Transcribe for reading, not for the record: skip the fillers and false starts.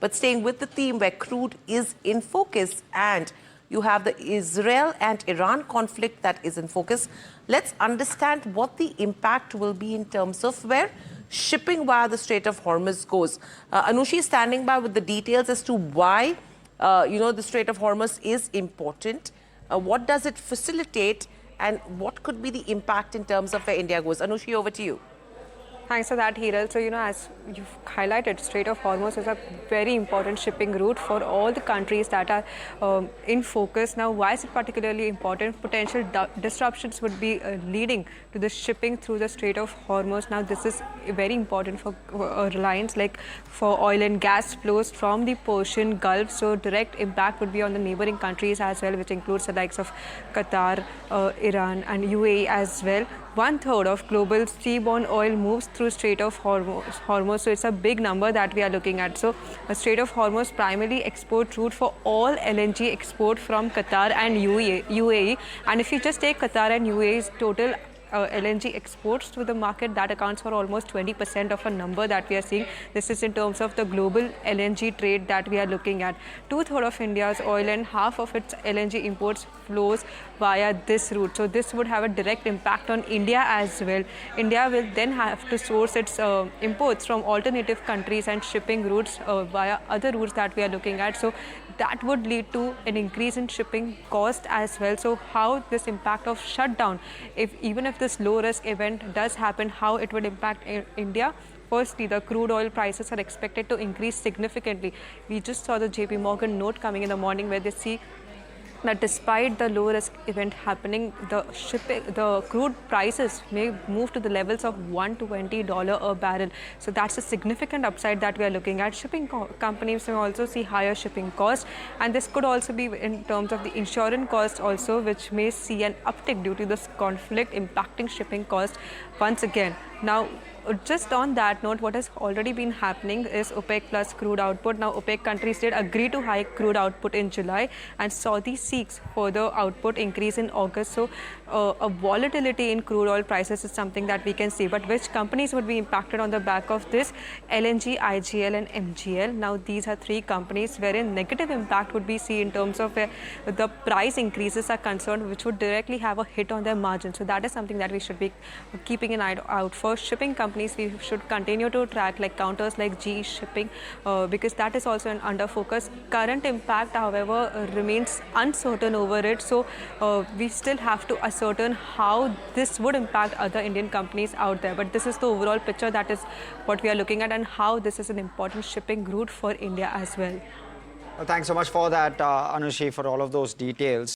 But staying with the theme where crude is in focus and you have the Israel and Iran conflict that is in focus, let's understand what the impact will be in terms of where shipping via the Strait of Hormuz goes. Anushi is standing by with the details as to why, the Strait of Hormuz is important. What does it facilitate and what could be the impact in terms of where India goes? Anushi, over to you. Thanks for that, Hiral. So, as you've highlighted, Strait of Hormuz is a very important shipping route for all the countries that are in focus. Now, why is it particularly important? Potential disruptions would be leading to the shipping through the Strait of Hormuz. Now, this is very important for reliance, like for oil and gas flows from the Persian Gulf. So, direct impact would be on the neighboring countries as well, which includes the likes of Qatar, Iran and UAE as well. 1/3 of global seaborne oil moves through Strait of Hormuz. So it's a big number that we are looking at. So the Strait of Hormuz primarily export route for all LNG export from Qatar and UAE. And if you just take Qatar and UAE's total LNG exports to the market, that accounts for almost 20% of a number that we are seeing. This is in terms of the global LNG trade that we are looking at. 2/3 of India's oil and half of its LNG imports flows via this route. So this would have a direct impact on India as well. India will then have to source its imports from alternative countries and shipping routes via other routes that we are looking at. So that would lead to an increase in shipping cost as well. So how this impact of shutdown, even if this low risk event does happen, how it would impact India? Firstly, the crude oil prices are expected to increase significantly. We just saw the JP Morgan note coming in the morning where they see that despite the low risk event happening, the crude prices may move to the levels of $120 a barrel. So that's a significant upside that we are looking at. Shipping companies may also see higher shipping costs, and this could also be in terms of the insurance costs also, which may see an uptick due to this conflict impacting shipping costs once again. Now, just on that note, what has already been happening is OPEC plus crude output. Now, OPEC countries did agree to hike crude output in July, and Saudi seeks further output increase in August. So, a volatility in crude oil prices is something that we can see. But which companies would be impacted on the back of this? LNG, IGL and MGL. Now, these are three companies wherein negative impact would be seen in terms of the price increases are concerned, which would directly have a hit on their margin. So, that is something that we should be keeping an eye out for. Shipping companies, we should continue to track like counters like GE Shipping because that is also under focus. Current impact, however, remains uncertain over it. So we still have to ascertain how this would impact other Indian companies out there. But this is the overall picture. That is what we are looking at and how this is an important shipping route for India as well. Well, thanks so much for that, Anushi, for all of those details.